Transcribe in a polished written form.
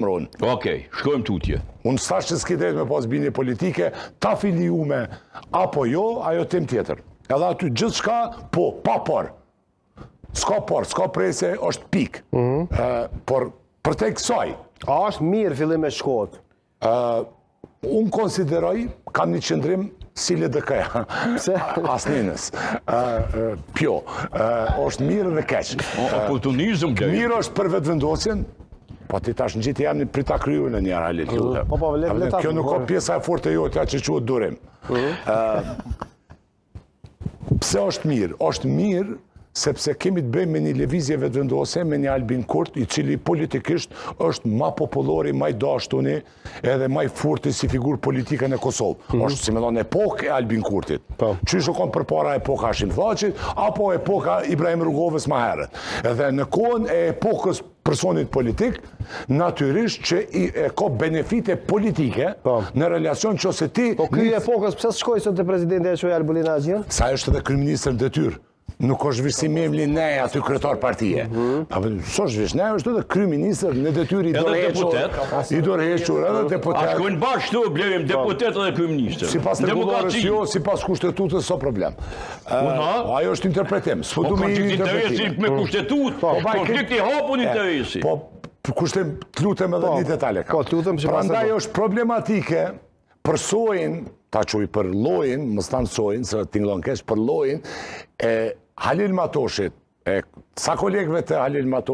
Mron. Okej, shkojmë tutje. Unë s'thash që s'ki drejt me pas bindje politike, ta filiume apo jo, ajo tim tjetër. Edhe aty gjithë shka, po, pa por. S'ka por, s'ka prese, është pik. Por për te kësaj. A është mirë fillim me shkot? Unë konsideroj, kam një qëndrim si LDK-ja. Asninës. Pjo. Është mirë dhe keq. Oportunizm dhe. Mirë është për vetëvendosjen, po ti tash në gjithë jam një prita kryu në një Halil. Kjo nuk ka pjesa e fortë e jotja që quhet durim. Pse është mirë? Është mirë sepse kemi të bëjmë me një lëvizje vetëvendose, me një Albin Kurti, i cili politikisht është ma popullori, ma i dashtuni, edhe ma i forti si figurë politike në Kosovë. Është si me thonë epokë e Albin Kurtit. Qysh o konë përpara epoka Hashim Thaqit, apo epoka Ibrahim Rrugovës ma herët. Edhe në kohën e epokës personit politik, natyrisht që e ka benefite politike në relacion që ose ti... Po këj epokës, pëse s'shkoj sot të prezidenti e shoj Albulina Azjen? Sa është edhe kryeministër detyrë. Nuk është vishë si Memli Nej aty kryetar partije. Së është vishë, Nej është edhe kryeministër në detyrë i dorëhequr, edhe deputet. A shkojnë bashkë të blevim deputet edhe kryeministër. Si pas regularës jo, si pas kushtetutës, so problem. Ajo është interpretim. Po konflikti interesi me kushtetut, konflikti hapun interesi. Po, kushtem, të lutem edhe një detale ka. Po, të lutem që Prandaj është problematike për sojin, ta quj për lojin, më stanë sojin, se tinglon kesh, për lojin, e Halil Matoshit, sa kolegëve të Halil Matoshit,